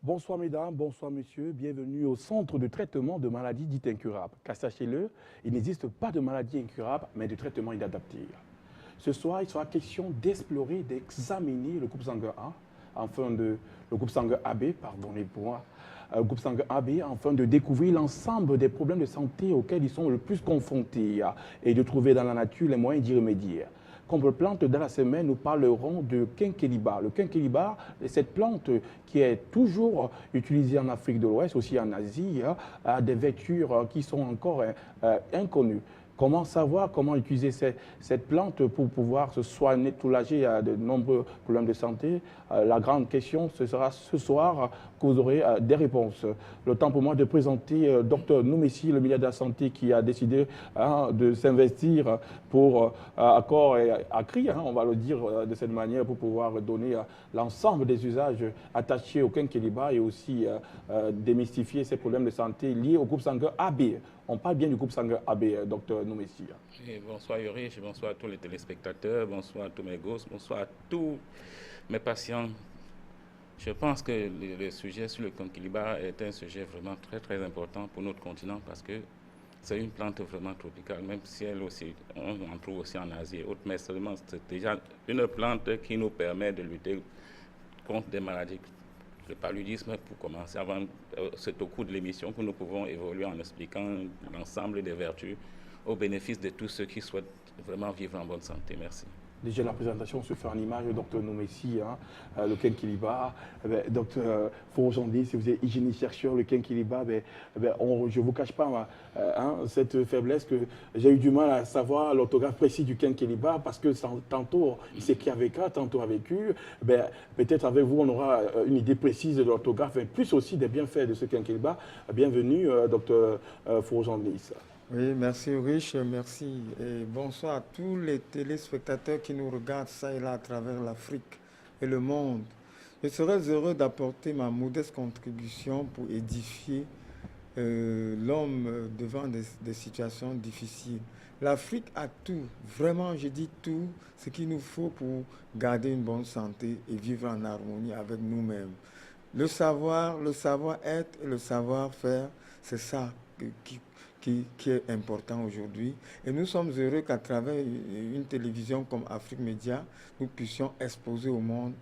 Bonsoir mesdames, bonsoir messieurs, bienvenue au centre de traitement de maladies dites incurables. Car sachez-le, il n'existe pas de maladie incurable, mais de traitement inadapté. Ce soir, il sera question d'explorer, d'examiner le groupe sanguin A, le groupe sanguin AB, pardonnez-moi, le groupe sanguin AB, afin de découvrir l'ensemble des problèmes de santé auxquels ils sont le plus confrontés et de trouver dans la nature les moyens d'y remédier. Comme plante de la semaine, nous parlerons de quinqueliba. Le quinqueliba, c'est cette plante qui est toujours utilisée en Afrique de l'Ouest, aussi en Asie, a des vertus qui sont encore inconnues. Comment savoir comment utiliser cette plante pour pouvoir se soigner, soulager de nombreux problèmes de santé? La grande question, ce sera ce soir que vous aurez des réponses. Le temps pour moi de présenter Dr Noumessi, le ministre de la Santé, qui a décidé de s'investir pour accord et à cri, on va le dire de cette manière, pour pouvoir donner l'ensemble des usages attachés au quinqueliba et aussi démystifier ces problèmes de santé liés au groupe sanguin AB. On parle bien du groupe sanguin AB, Dr Noumessi. Bonsoir Yorish, bonsoir à tous les téléspectateurs, bonsoir à tous mes gosses, bonsoir à tous mes patients. Je pense que le sujet sur le quinqueliba est un sujet vraiment très très important pour notre continent parce que c'est une plante vraiment tropicale, même si elle aussi, on en trouve aussi en Asie et autres, mais seulement c'est déjà une plante qui nous permet de lutter contre des maladies. Le paludisme, pour commencer, c'est au cours de l'émission que nous pouvons évoluer en expliquant l'ensemble des vertus au bénéfice de tous ceux qui souhaitent vraiment vivre en bonne santé. Merci. Déjà, la présentation se fait en image, Dr Noumessi, le quinqueliba. Docteur Forgendi, si vous êtes hygiéniste-chercheur, le quinqueliba, je ne vous cache pas cette faiblesse que j'ai eu du mal à savoir l'orthographe précis du quinqueliba parce que tantôt il s'écrit avec A, tantôt avec U. Peut-être avec vous, on aura une idée précise de l'orthographe, mais plus aussi des bienfaits de ce quinqueliba. Bienvenue, Dr Forgendi. Oui, merci Rich, merci. Et bonsoir à tous les téléspectateurs qui nous regardent ça et là à travers l'Afrique et le monde. Je serais heureux d'apporter ma modeste contribution pour édifier l'homme devant des situations difficiles. L'Afrique a tout, vraiment je dis tout, ce qu'il nous faut pour garder une bonne santé et vivre en harmonie avec nous-mêmes. Le savoir-être et le savoir-faire, c'est ça qui est important aujourd'hui. Et nous sommes heureux qu'à travers une télévision comme Afrique Média, nous puissions exposer au monde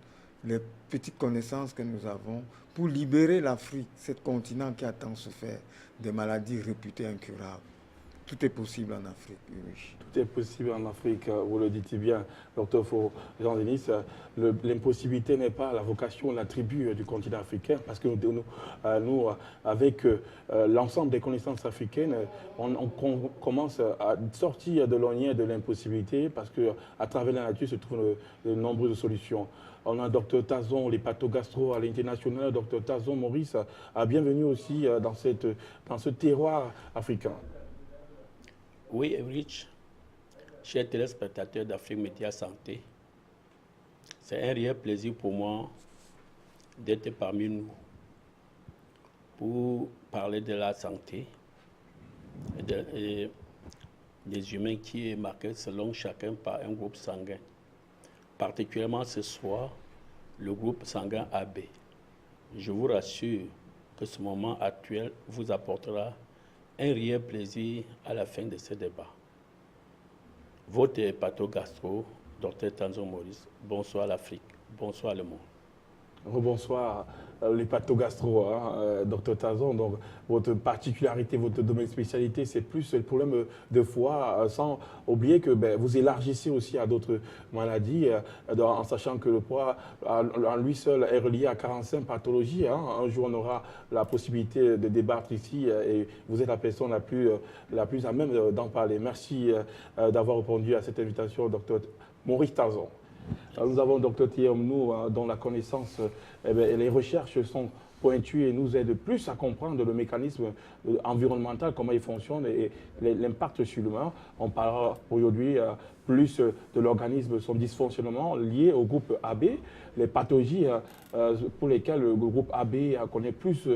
les petites connaissances que nous avons pour libérer l'Afrique, ce continent qui a tant souffert des maladies réputées incurables. Tout est possible en Afrique. Oui. Tout est possible en Afrique, vous le dites bien, docteur Jean-Denis. L'impossibilité n'est pas la vocation, l'attribut du continent africain, parce que nous avec l'ensemble des connaissances africaines, on commence à sortir de l'ornière de l'impossibilité, parce qu'à travers la nature se trouvent de nombreuses solutions. On a Dr Tazon, les pathogastro à l'international, Dr Tazon Maurice, bienvenue aussi dans ce terroir africain. Oui, Rich, chers téléspectateurs d'Afrique Média Santé, c'est un réel plaisir pour moi d'être parmi nous pour parler de la santé et des humains qui est marqué selon chacun par un groupe sanguin. Particulièrement ce soir, le groupe sanguin AB. Je vous rassure que ce moment actuel vous apportera un réel plaisir à la fin de ce débat. Votre pathogastro, Dr Tazon Maurice, bonsoir l'Afrique, bonsoir le monde. Bonsoir les pathogastro, Dr Tazon. Donc, votre particularité, votre domaine de spécialité, c'est plus le problème de foie, sans oublier que vous élargissez aussi à d'autres maladies, en sachant que le foie, en lui seul, est relié à 45 pathologies. Un jour, on aura la possibilité de débattre ici et vous êtes la personne la plus à même d'en parler. Merci d'avoir répondu à cette invitation, Dr Maurice Tazon. Nous avons Dr Thierry Omnou, dont la connaissance et les recherches sont pointu et nous aide plus à comprendre le mécanisme environnemental, comment il fonctionne et l'impact sur l'humain. On parlera aujourd'hui plus de l'organisme, son dysfonctionnement lié au groupe AB, les pathologies pour lesquelles le groupe AB connaît plus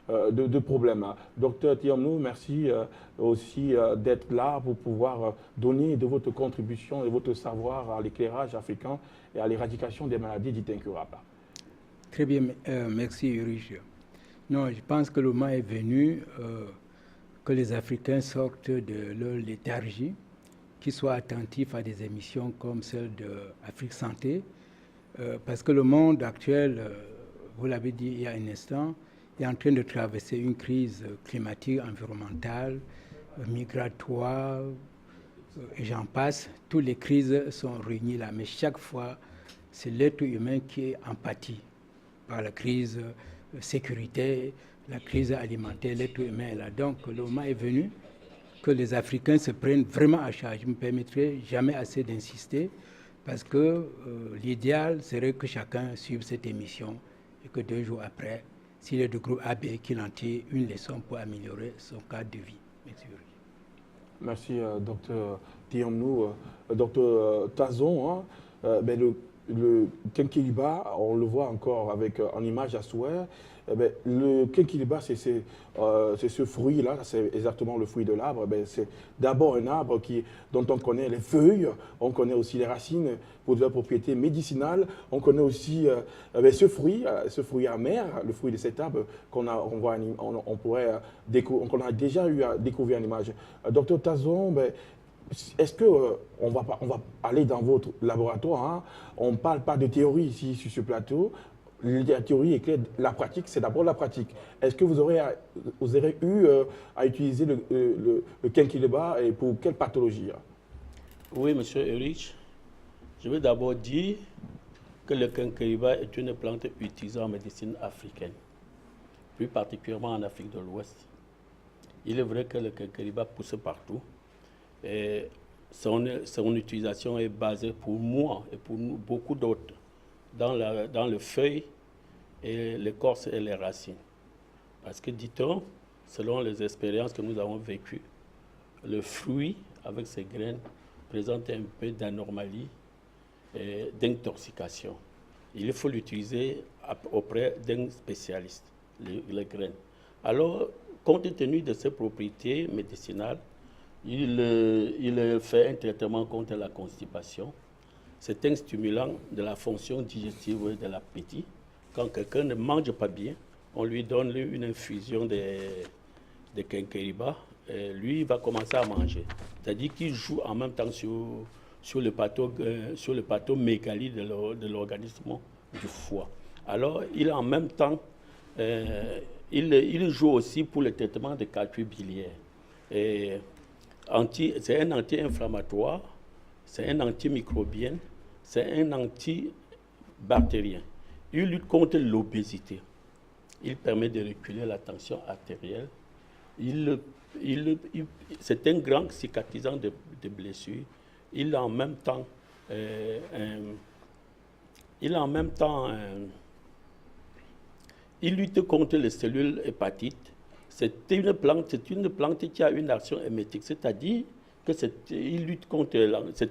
de problèmes. Docteur Thiamnou, merci aussi d'être là pour pouvoir donner de votre contribution et votre savoir à l'éclairage africain et à l'éradication des maladies dites incurables. Très bien, merci Ulrich. Non, je pense que le moment est venu que les Africains sortent de leur léthargie, qu'ils soient attentifs à des émissions comme celle de Afrique Santé, parce que le monde actuel, vous l'avez dit il y a un instant, est en train de traverser une crise climatique, environnementale, migratoire, et j'en passe. Toutes les crises sont réunies là, mais chaque fois, c'est l'être humain qui est en pâtit par la crise sécurité, la crise alimentaire, l'être humain est là. Donc le moment est venu que les Africains se prennent vraiment à charge. Je ne me permettrai jamais assez d'insister parce que l'idéal serait que chacun suive cette émission et que 2 jours après, s'il est du groupe AB, qu'il en tire une leçon pour améliorer son cadre de vie. Merci. Merci, docteur Thiamnou. Docteur Tazon, le Kenkiliba, on le voit encore avec, en image à souhait. Le Kenkiliba, c'est ce fruit-là, c'est exactement le fruit de l'arbre. C'est d'abord un arbre dont on connaît les feuilles, on connaît aussi les racines pour de propriétés médicinales. On connaît aussi ce fruit amer, le fruit de cet arbre qu'on a déjà eu à découvrir en image. Docteur Tazon, est-ce qu'on va aller dans votre laboratoire, hein? On ne parle pas de théorie ici sur ce plateau. La théorie est claire, la pratique, c'est d'abord la pratique. Est-ce que vous aurez eu à utiliser le Kenkiliba et pour quelle pathologie? Oui, monsieur Ulrich. Je veux d'abord dire que le Kenkiliba est une plante utilisée en médecine africaine, plus particulièrement en Afrique de l'Ouest. Il est vrai que le Kenkiliba pousse partout. Et son utilisation est basée pour moi et pour beaucoup d'autres dans le feuille et l'écorce et les racines. Parce que, dit-on, selon les expériences que nous avons vécues, le fruit avec ses graines présente un peu d'anormalie et d'intoxication. Il faut l'utiliser auprès d'un spécialiste, les graines. Alors, compte tenu de ses propriétés médicinales, il fait un traitement contre la constipation. C'est un stimulant de la fonction digestive et de l'appétit. Quand quelqu'un ne mange pas bien, on lui donne une infusion de Kenkiliba et lui, il va commencer à manger. C'est-à-dire qu'il joue en même temps sur le plateau mégali de l'organisme du foie. Alors, il en même temps, il joue aussi pour le traitement des calculs biliaires. C'est un anti-inflammatoire, c'est un antimicrobien, c'est un antibactérien. Il lutte contre l'obésité. Il permet de reculer la tension artérielle. C'est un grand cicatrisant de blessures. Il lutte contre les cellules hépatites. C'est une plante qui a une action émétique, c'est-à-dire que c'est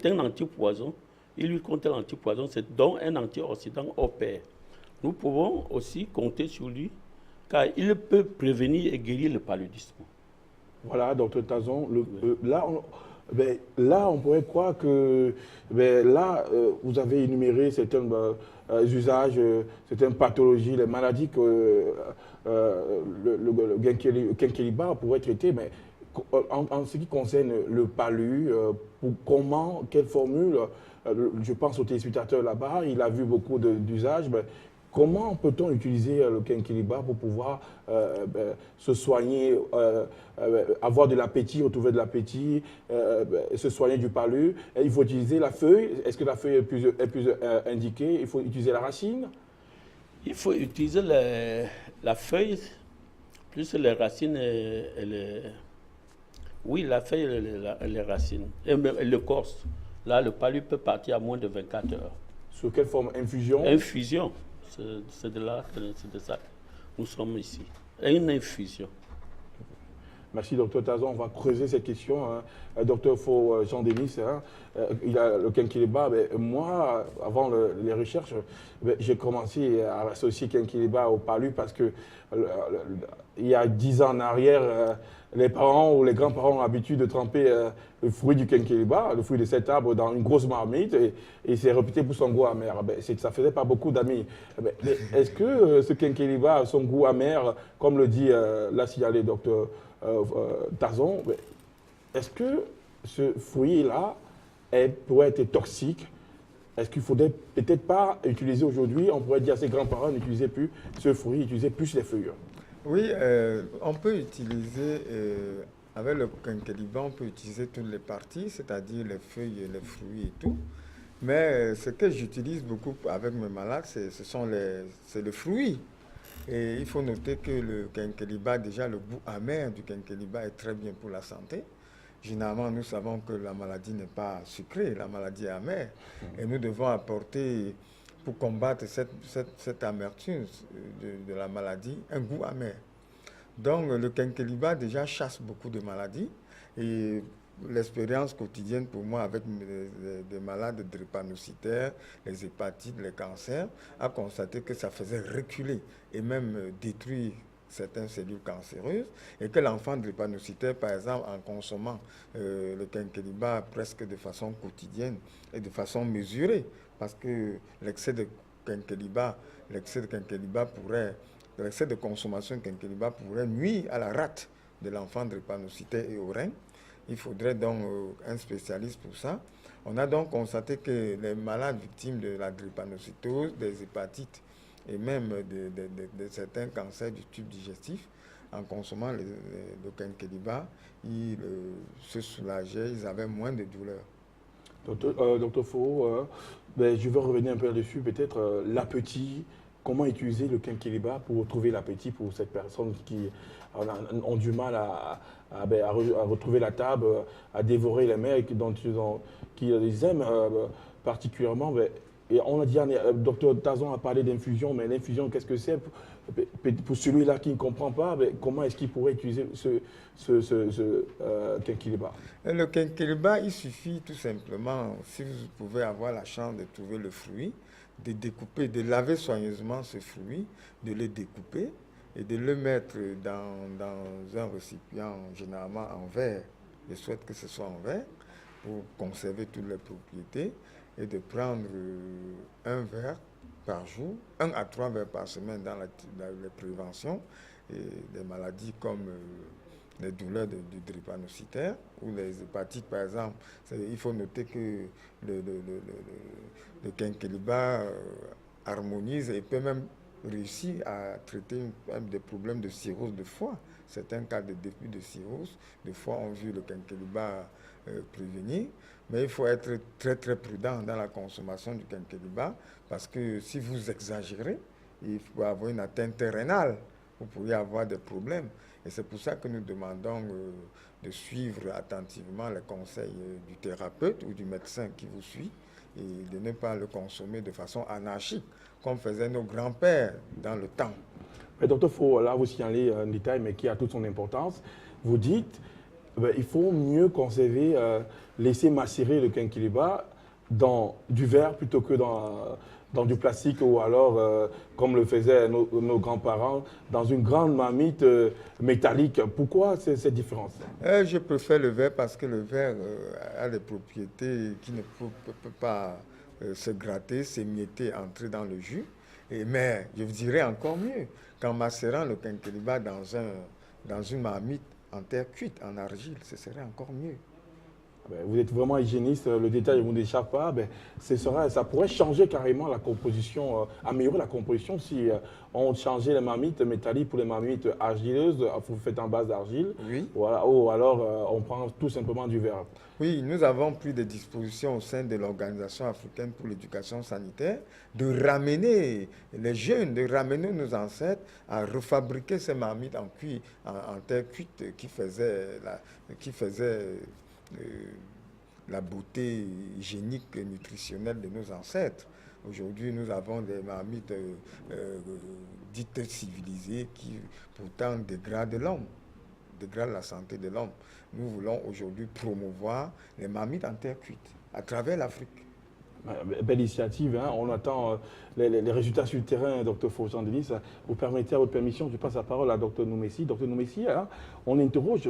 un antipoison. Il lutte contre l'antipoison, c'est donc un antioxydant opère. Nous pouvons aussi compter sur lui, car il peut prévenir et guérir le paludisme. Voilà, docteur Tazon, là, on pourrait croire que vous avez énuméré certains usages, certaines pathologies, les maladies que le Kenkiliba pourrait traiter, mais en ce qui concerne le palu, quelle formule, je pense au téléspectateur là-bas, il a vu beaucoup d'usages, mais comment peut-on utiliser le Kenkiliba pour pouvoir se soigner, avoir de l'appétit, retrouver de l'appétit, se soigner du palu? Il faut utiliser la feuille. Est-ce que la feuille est plus indiquée? Il faut utiliser la racine? Il faut utiliser la feuille, plus les racines Oui, la feuille et les racines. Et l'écorce. Là, le palu peut partir à moins de 24 heures. Sous quelle forme? Infusion? Infusion. C'est de ça. nous sommes ici. Et une infusion. Merci, docteur Tazon. On va creuser cette question. Hein. Docteur Faux Jean-Denis, hein, il a le quinquilibre. Moi, avant les recherches, j'ai commencé à associer quinquilibre au palu parce que il y a 10 ans en arrière, les parents ou les grands-parents ont l'habitude de tremper le fruit du quinquilibre, le fruit de cet arbre, dans une grosse marmite et c'est réputé pour son goût amer. Ça ne faisait pas beaucoup d'amis. Est-ce que ce quinquilibre a son goût amer, comme le dit l'a signalé docteur Tazon, est-ce que ce fruit-là pourrait être toxique? Est-ce qu'il ne faudrait peut-être pas utiliser aujourd'hui, on pourrait dire à ses grands-parents, n'utilisez plus ce fruit, utilisez plus les feuilles? Oui, on peut utiliser, avec le quinquilibre, on peut utiliser toutes les parties, c'est-à-dire les feuilles, les fruits et tout. Mais ce que j'utilise beaucoup avec mes malades, c'est le fruit. Et il faut noter que le quinquilibre, déjà le goût amer du quinquilibre est très bien pour la santé. Généralement, nous savons que la maladie n'est pas sucrée, la maladie est amère. Et nous devons apporter, pour combattre cette amertume de la maladie, un goût amer. Donc le quinquilibre déjà chasse beaucoup de maladies. Et l'expérience quotidienne pour moi avec des malades drépanocytaires, les hépatites, les cancers, a constaté que ça faisait reculer et même détruire certaines cellules cancéreuses et que l'enfant drépanocytaire, par exemple, en consommant le quinquilibre presque de façon quotidienne et de façon mesurée, parce que l'excès de consommation de quinquilibre pourrait nuire à la rate de l'enfant drépanocytaire et au rein. Il faudrait donc un spécialiste pour ça. On a donc constaté que les malades victimes de la drépanocytose, des hépatites et même de certains cancers du tube digestif, en consommant le quinquilibre, ils se soulageaient, ils avaient moins de douleurs. Docteur Faux, je vais revenir un peu là-dessus, peut-être l'appétit. Comment utiliser le quinquilibre pour trouver l'appétit pour cette personne qui ont du mal à retrouver la table, à dévorer les mets qui les aiment particulièrement. Et on a dit, docteur Tazon a parlé d'infusion, mais l'infusion, qu'est-ce que c'est? Pour celui-là qui ne comprend pas, comment est-ce qu'il pourrait utiliser ce quinquilibre? Le quinquilibre, il suffit tout simplement, si vous pouvez avoir la chance de trouver le fruit, de découper, de laver soigneusement ce fruit, de le découper et de le mettre dans un récipient, généralement en verre. Je souhaite que ce soit en verre pour conserver toutes les propriétés et de prendre un verre par jour, 1 à 3 verres par semaine dans la prévention et des maladies comme les douleurs du drépanocytaire ou les hépatites, par exemple. Il faut noter que le quinquilibre harmonise et peut même réussir à traiter des problèmes de cirrhose de foie. Certains cas de début de cirrhose de foie ont vu le quinquilibre prévenir. Mais il faut être très très prudent dans la consommation du quinquilibre parce que si vous exagérez, il faut avoir une atteinte rénale. Vous pourriez avoir des problèmes. Et c'est pour ça que nous demandons de suivre attentivement les conseils du thérapeute ou du médecin qui vous suit et de ne pas le consommer de façon anarchique, comme faisaient nos grands-pères dans le temps. Mais docteur, là vous signalez un détail, mais qui a toute son importance. Vous dites il faut mieux conserver, laisser macérer le quinquilibre dans du verre plutôt que dans du plastique ou alors, comme le faisaient nos grands-parents, dans une grande marmite métallique. Pourquoi cette différence? Je préfère le verre parce que le verre a des propriétés qui ne peuvent pas se gratter, s'émietter, entrer dans le jus. Mais je vous dirais encore mieux, qu'en macérant le quinquilibre dans une marmite en terre cuite, en argile, ce serait encore mieux. Vous êtes vraiment hygiéniste, le détail ne vous échappe pas. Ça pourrait changer carrément la composition, améliorer la composition si on changeait les marmites métalliques pour les marmites argileuses, vous faites en base d'argile. Oui. Voilà, ou alors on prend tout simplement du verre. Oui, nous avons pris des dispositions au sein de l'Organisation africaine pour l'éducation sanitaire de ramener les jeunes, de ramener nos ancêtres à refabriquer ces marmites en terre cuite qui faisaient la beauté hygiénique et nutritionnelle de nos ancêtres. Aujourd'hui, nous avons des marmites dites civilisées qui pourtant dégradent l'homme, dégradent la santé de l'homme. Nous voulons aujourd'hui promouvoir les marmites en terre cuite à travers l'Afrique. Belle initiative, hein. On attend les résultats sur le terrain, Dr Fausan Denis. Vous permettez, à votre permission, je passe la parole à Dr Noumessi. Dr Noumessi, hein, on interroge,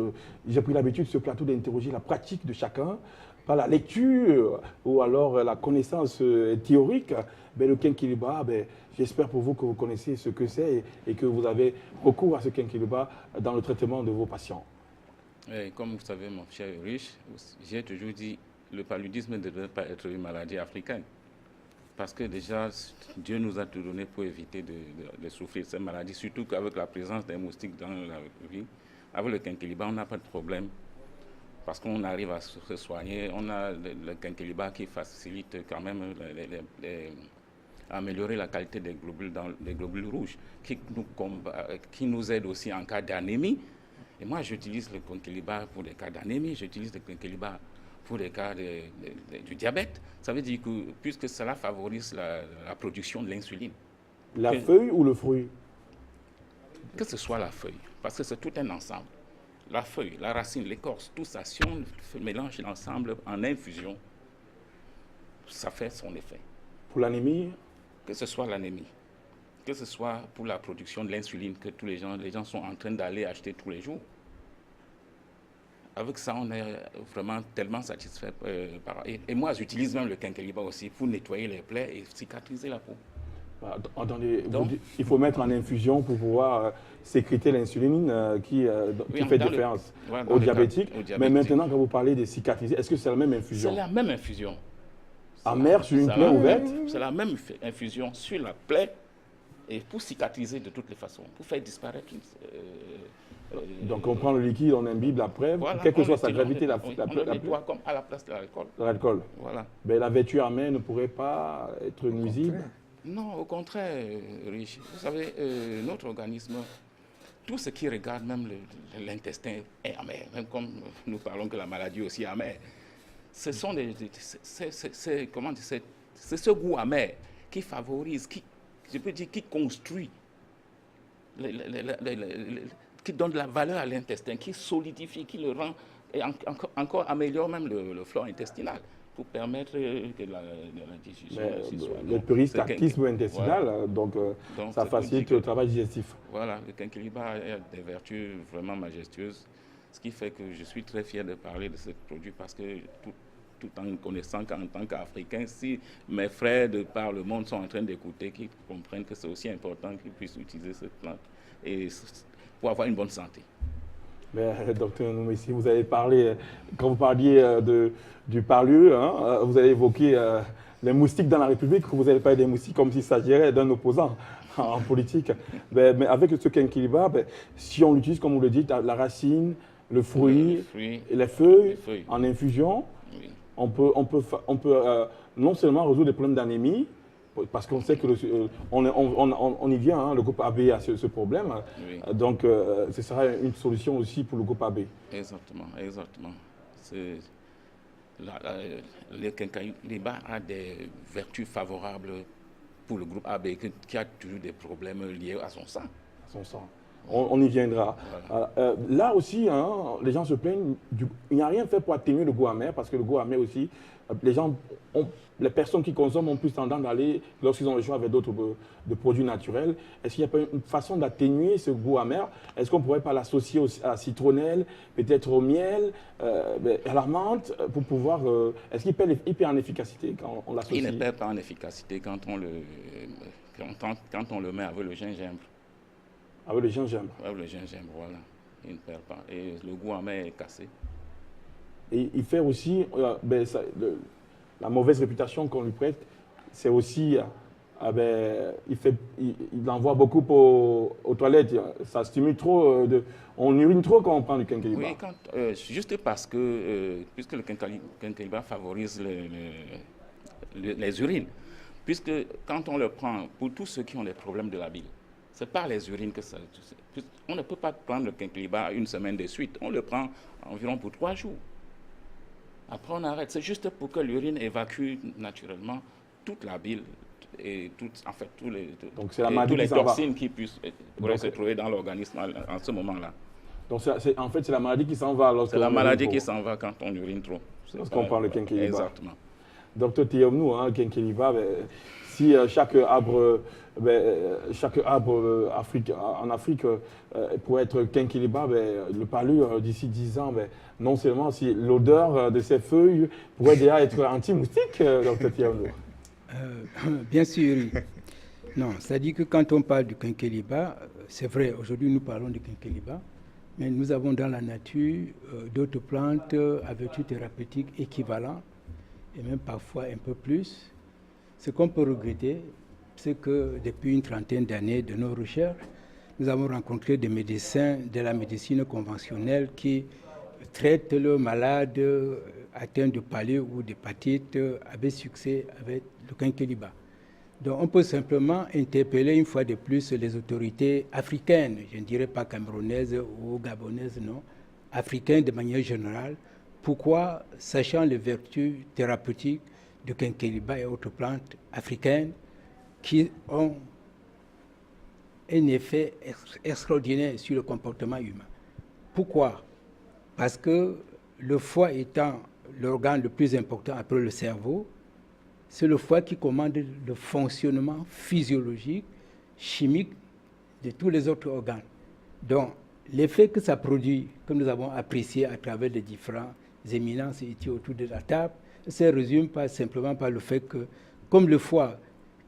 j'ai pris l'habitude sur ce plateau d'interroger la pratique de chacun, par la lecture ou alors la connaissance théorique. Ben, le Kenkeliba, j'espère pour vous que vous connaissez ce que c'est et que vous avez recours à ce Kenkeliba dans le traitement de vos patients. Comme vous savez, mon cher Riche, j'ai toujours dit le paludisme ne devrait pas être une maladie africaine. Parce que déjà, Dieu nous a tout donné pour éviter de souffrir de cette maladie, surtout qu'avec la présence des moustiques dans la vie, avec le Kenkeliba, on n'a pas de problème. Parce qu'on arrive à se soigner, on a le Kenkeliba qui facilite quand même améliorer la qualité des globules rouges, qui nous aide aussi en cas d'anémie. Et moi, j'utilise le Kenkeliba pour des cas d'anémie, j'utilise le Kenkeliba pour les cas du diabète. Ça veut dire que, puisque cela favorise la production de l'insuline. La feuille ou le fruit? Que ce soit la feuille, parce que c'est tout un ensemble. La feuille, la racine, l'écorce, tout ça, si on mélange l'ensemble en infusion, ça fait son effet. Pour l'anémie? Que ce soit l'anémie, que ce soit pour la production de l'insuline que tous les gens sont en train d'aller acheter tous les jours. Avec ça, on est vraiment tellement satisfait. Et moi, j'utilise même le Kenkeliba aussi pour nettoyer les plaies et cicatriser la peau. Attendez, il faut mettre en infusion pour pouvoir sécréter l'insuline qui fait différence aux diabétiques. Mais maintenant, quand vous parlez de cicatriser, est-ce que c'est la même infusion? C'est la même infusion. Amère sur une plaie ouverte? C'est la même infusion sur la plaie et pour cicatriser de toutes les façons, pour faire disparaître. Donc on prend le liquide, on imbibe la plaie, voilà, quelle que soit sa gravité, la plaie. Comme à la place de l'alcool. L'alcool. Voilà. Mais la vertu amère ne pourrait pas être nuisible? Non, au contraire, Rich. Vous savez, notre organisme, tout ce qui regarde même l'intestin est amer. Même comme nous parlons que la maladie aussi est amère. Ce sont c'est ce goût amer qui favorise, je peux dire, qui construit, qui donne de la valeur à l'intestin, qui solidifie, qui le rend, et encore améliore même le flore intestinal, pour permettre que la digestion soit... Le péristaltisme intestinal, voilà. donc ça facilite le travail digestif. Voilà, le Kenkeliba a des vertus vraiment majestueuses, ce qui fait que je suis très fier de parler de ce produit, parce que tout en connaissant qu'en tant qu'Africain, si mes frères de par le monde sont en train d'écouter, qu'ils comprennent que c'est aussi important qu'ils puissent utiliser cette plante et pour avoir une bonne santé. Mais, docteur Noumessi, vous avez parlé, quand vous parliez du parlu, hein, vous avez évoqué les moustiques dans la République, vous avez parlé des moustiques comme s'il s'agirait d'un opposant en politique. Mais avec ce Kenkeliba, si on l'utilise, comme vous le dites, la racine, le fruit et les feuilles en infusion, oui. on peut non seulement résoudre des problèmes d'anémie, parce qu'on sait que on y vient, hein, le groupe AB a ce problème. Oui. Donc, ce sera une solution aussi pour le groupe AB. Exactement, exactement. Le Kenkeliba a des vertus favorables pour le groupe AB qui a toujours des problèmes liés à son sang. Son sang. On y viendra. Voilà. Là aussi, hein, les gens se plaignent, il n'y a rien fait pour atténuer le goût amer, parce que le goût amer aussi, les personnes qui consomment ont plus tendance d'aller, lorsqu'ils ont le choix, avec d'autres de produits naturels. Est-ce qu'il n'y a pas une façon d'atténuer ce goût amer? Est-ce qu'on ne pourrait pas l'associer à la citronnelle, peut-être au miel, à la menthe, pour pouvoir... Est-ce qu'il perd en efficacité quand on l'associe? Il ne perd pas en efficacité quand on le met avec le gingembre. Avec le gingembre? Avec le gingembre, voilà. Il ne perd pas. Et le goût amer est cassé. Et il fait aussi... la mauvaise réputation qu'on lui prête, c'est aussi... il envoie beaucoup aux toilettes. Ça stimule trop. On urine trop quand on prend du Kenkeliba. Oui, juste parce que, puisque le Kenkeliba favorise les urines, puisque quand on le prend, pour tous ceux qui ont des problèmes de la bile, c'est par les urines que ça... On ne peut pas prendre le Kenkeliba une semaine de suite. On le prend environ pour 3 jours. Après, on arrête. C'est juste pour que l'urine évacue naturellement toute la bile et en fait, donc c'est la maladie tous les qui s'en va. toxines qui pourraient se trouver dans l'organisme en ce moment-là. Donc en fait, c'est la maladie qui s'en va. C'est la maladie qui s'en va quand on urine trop. Lorsqu'on prend le Kenkeliba. Exactement. Docteur Thiomnou, hein, Kenkeliba, si chaque arbre en Afrique pourrait être Kenkeliba, le palu d'ici 10 ans, non seulement si l'odeur de ses feuilles pourrait déjà être anti-moustique, docteur Thiomnou. Bien sûr. Non, c'est-à-dire que quand on parle du Kenkeliba, c'est vrai, aujourd'hui nous parlons du Kenkeliba, mais nous avons dans la nature d'autres plantes à vertu thérapeutique équivalentes, et même parfois un peu plus. Ce qu'on peut regretter, c'est que depuis une trentaine d'années de nos recherches, nous avons rencontré des médecins de la médecine conventionnelle qui traitent le malade atteint de palu ou d'hépatite avec succès avec le Kenkeliba. Donc on peut simplement interpeller une fois de plus les autorités africaines, je ne dirais pas camerounaises ou gabonaises, non, africaines de manière générale. Pourquoi, sachant les vertus thérapeutiques du Kenkeliba et autres plantes africaines qui ont un effet extraordinaire sur le comportement humain. Pourquoi? Parce que le foie étant l'organe le plus important après le cerveau, c'est le foie qui commande le fonctionnement physiologique, chimique de tous les autres organes. Donc, l'effet que ça produit, que nous avons apprécié à travers les différentes éminences ici autour de la table, se résume pas simplement par le fait que, comme le foie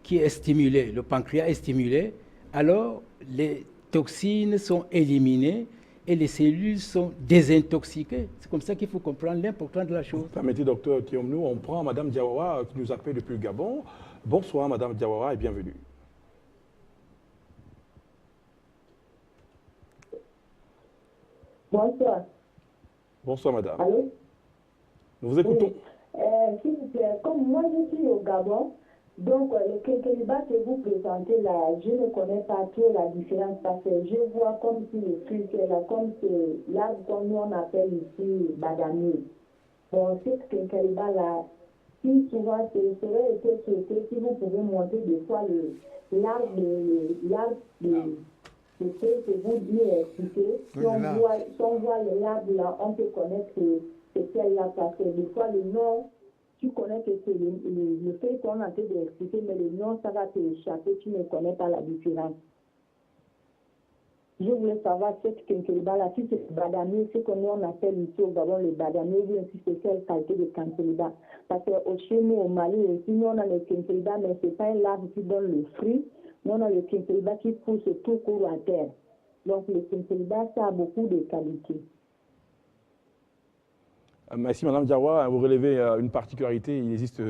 qui est stimulé, le pancréas est stimulé, alors les toxines sont éliminées et les cellules sont désintoxiquées. C'est comme ça qu'il faut comprendre l'importance de la chose. Permettez, docteur Thiomnou, on prend Mme Diawara qui nous appelle depuis le Gabon. Bonsoir, Mme Diawara, et bienvenue. Bonsoir. Bonsoir, madame. Allô? Nous vous écoutons. Oui. S'il vous plaît, comme moi je suis au Gabon, donc le Kenkeliba que vous présentez là, je ne connais pas trop la différence parce que je vois comme si le truc est là, comme c'est l'arbre qu'on nous on appelle ici badamier. Bon, cette Kenkeliba là, si souvent ce serait été souhaité, si vous pouvez montrer des fois l'arbre de ce que vous lui expliquez. Si on voit l'arbre là, on peut connaître que c'est quel là parce que des fois le nom, tu connais que c'est le fait qu'on a en train d'expliquer, mais le nom, ça va te échapper, tu ne connais pas la différence. Je voulais savoir cette Kenkeliba là, si c'est badamier, ce qu'on appelle ici au Gabon le badamier, ou bien si c'est quelle qualité de Kenkeliba. Parce que chez nous, au Mali, aussi, nous on a le Kenkeliba, mais ce n'est pas un arbre qui donne le fruit. Nous on a le Kenkeliba qui pousse tout court à terre. Donc le Kenkeliba, ça a beaucoup de qualités. Merci, Mme Diawara. Vous relevez une particularité. Il existe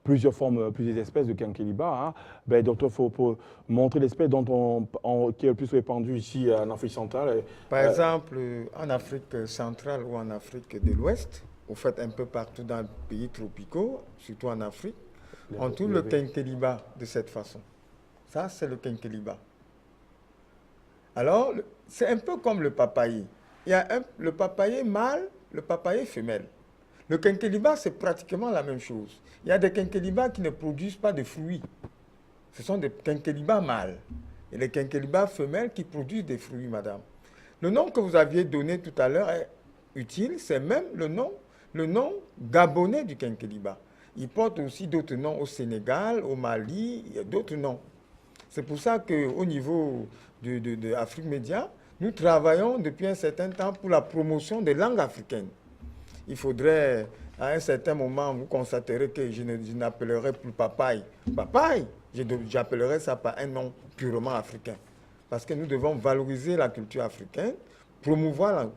plusieurs formes, plusieurs espèces de Kenkeliba. Hein. Docteur, il faut montrer l'espèce qui est le plus répandue ici en Afrique centrale. Par exemple, en Afrique centrale ou en Afrique de l'Ouest, au fait un peu partout dans les pays tropicaux, surtout en Afrique, on trouve le Kenkeliba de cette façon. Ça, c'est le Kenkeliba. Alors, c'est un peu comme le papayer. Il y a le papayer mâle, le papayer femelle. Le Kenkeliba, c'est pratiquement la même chose. Il y a des Kenkeliba qui ne produisent pas de fruits. Ce sont des Kenkeliba mâles. Et les Kenkeliba femelles qui produisent des fruits, madame. Le nom que vous aviez donné tout à l'heure est utile. C'est même le nom gabonais du Kenkeliba. Il porte aussi d'autres noms au Sénégal, au Mali, il y a d'autres noms. C'est pour ça qu'au niveau de Afrique Média, nous travaillons depuis un certain temps pour la promotion des langues africaines. Il faudrait, à un certain moment, vous constaterez que je n'appellerai plus papaye. Papaye, j'appellerai ça par un nom purement africain. Parce que nous devons valoriser la culture africaine, promouvoir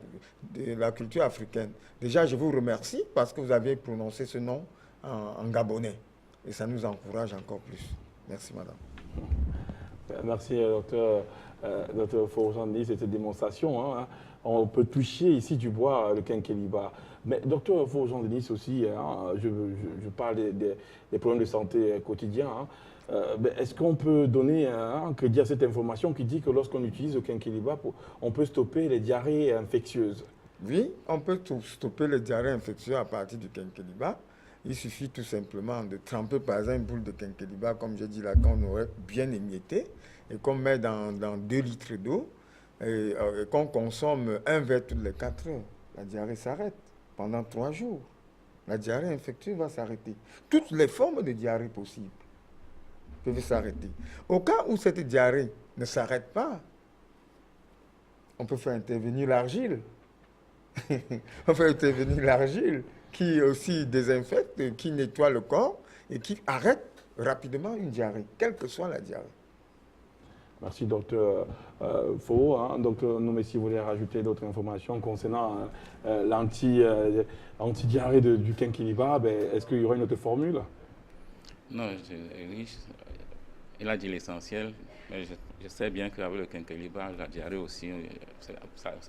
la culture africaine. Déjà, je vous remercie parce que vous avez prononcé ce nom en gabonais. Et ça nous encourage encore plus. Merci, madame. Merci, docteur Forjandi, cette démonstration. Hein. On peut toucher ici du bois le Kenkeliba. Mais docteur Forjandi aussi, hein, je parle des problèmes de santé quotidiens. Hein. Est-ce qu'on peut donner un crédit à cette information qui dit que lorsqu'on utilise le Kenkeliba, on peut stopper les diarrhées infectieuses? Oui, on peut stopper le diarrhée infectieux à partir du quinqueliba. Il suffit tout simplement de tremper par exemple une boule de quinqueliba, comme j'ai dit là, qu'on aurait bien émietté, et qu'on met dans 2 litres d'eau, et qu'on consomme 1 verre toutes les 4 heures. La diarrhée s'arrête pendant 3 jours. La diarrhée infectieuse va s'arrêter. Toutes les formes de diarrhée possibles peuvent s'arrêter. Au cas où cette diarrhée ne s'arrête pas, on peut faire intervenir l'argile. On fait intervenir l'argile qui aussi désinfecte, qui nettoie le corps et qui arrête rapidement une diarrhée, quelle que soit la diarrhée. Merci, docteur Faux. Docteur Nomé, si vous voulez rajouter d'autres informations concernant l'anti-diarrhée du quinquilibre, est-ce qu'il y aura une autre formule? Non, il a dit l'essentiel, mais je sais bien qu'avec le quinquilibre, la diarrhée aussi,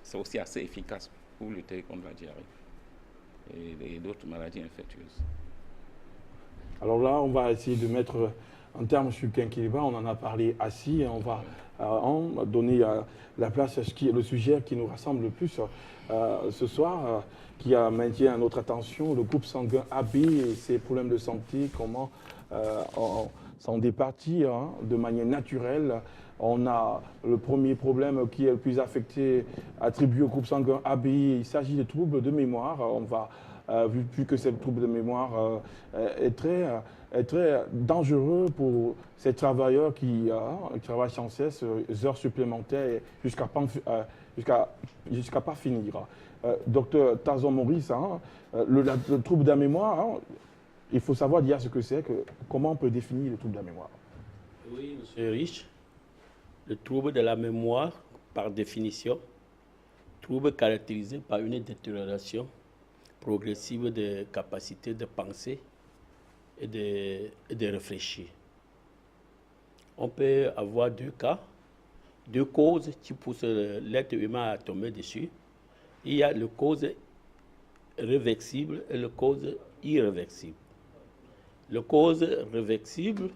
c'est aussi assez efficace pour lutter contre la diarrhée et d'autres maladies infectieuses. Alors là, on va essayer de mettre en termes sur le quinquilibre, on en a parlé assis, et on va donner la place à le sujet qui nous rassemble le plus ce soir, qui a maintient notre attention, le groupe sanguin AB et ses problèmes de santé, comment s'en départir de manière naturelle. On a le premier problème qui est le plus affecté, attribué au groupe sanguin AB. Il s'agit de troubles de mémoire. On va, vu que ce trouble de mémoire est très dangereux pour ces travailleurs qui travaillent sans cesse, heures supplémentaires jusqu'à pas finir. Docteur Tazon Maurice, le trouble de la mémoire, il faut savoir dire ce que c'est, comment on peut définir le trouble de la mémoire. Oui, monsieur Rich. Le trouble de la mémoire, par définition, trouble caractérisé par une détérioration progressive des capacités de penser et de réfléchir. On peut avoir 2 cas, 2 causes qui poussent l'être humain à tomber dessus. Il y a le cause réversible et le cause irréversible. Le cause réversible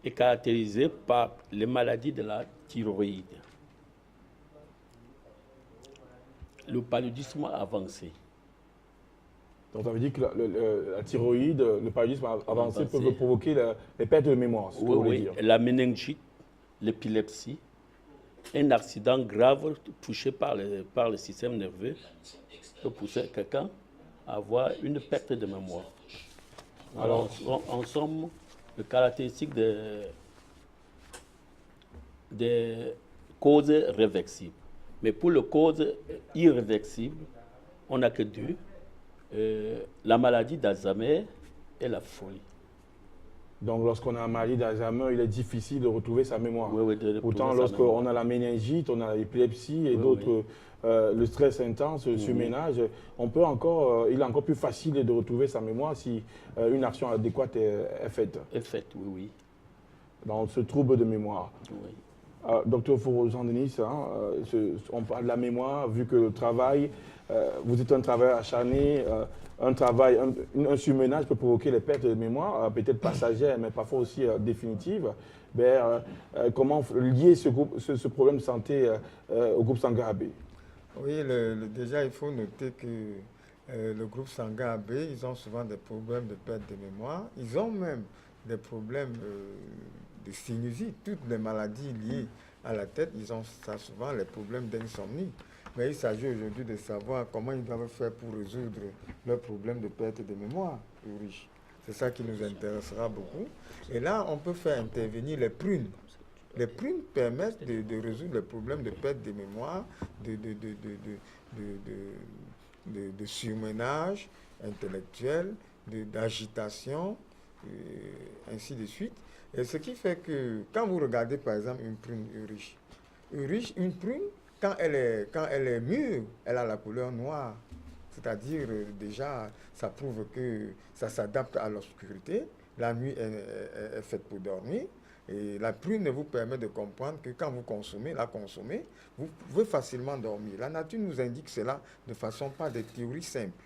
est caractérisé par les maladies de la thyroïde, le paludisme avancé. Donc ça veut dire que la thyroïde, le paludisme avancé peuvent provoquer les pertes de mémoire. Oui, la méningite, l'épilepsie, un accident grave touché par le système nerveux peut pousser quelqu'un à avoir une perte de mémoire. Alors, en somme, le caractéristique des causes réversibles. Mais pour les causes irréversibles, on n'a que 2, la maladie d'Alzheimer et la folie. Donc lorsqu'on a une maladie d'Alzheimer, il est difficile de retrouver sa mémoire. Oui, pourtant, lorsqu'on a la méningite, on a l'épilepsie et d'autres, le stress intense, le surménage, il est encore plus facile de retrouver sa mémoire si une action adéquate est faite. Oui. Dans ce trouble de mémoire. Oui. Docteur Jean-Denis, on parle de la mémoire, vu que le travail, vous êtes un travailleur acharné, un surménage peut provoquer les pertes de mémoire, peut-être passagères, mais parfois aussi définitives. Comment lier ce problème de santé au groupe sanguin AB? Oui, déjà il faut noter que le groupe sanguin AB, ils ont souvent des problèmes de perte de mémoire. Ils ont même des problèmes de sinusite, toutes les maladies liées à la tête, ils ont ça souvent, les problèmes d'insomnie. Mais il s'agit aujourd'hui de savoir comment ils doivent faire pour résoudre leurs problèmes de perte de mémoire. C'est ça qui nous intéressera beaucoup. Et là, on peut faire intervenir les prunes. Les prunes permettent de résoudre les problèmes de perte de mémoire, de surménage intellectuel, d'agitation, ainsi de suite. Et ce qui fait que quand vous regardez par exemple une prune une prune, quand elle est mûre, elle a la couleur noire. C'est-à-dire, déjà, ça prouve que ça s'adapte à l'obscurité. La nuit est faite pour dormir. Et la prune vous permet de comprendre que quand vous la consommez, vous pouvez facilement dormir. La nature nous indique cela de façon pas des théories simples.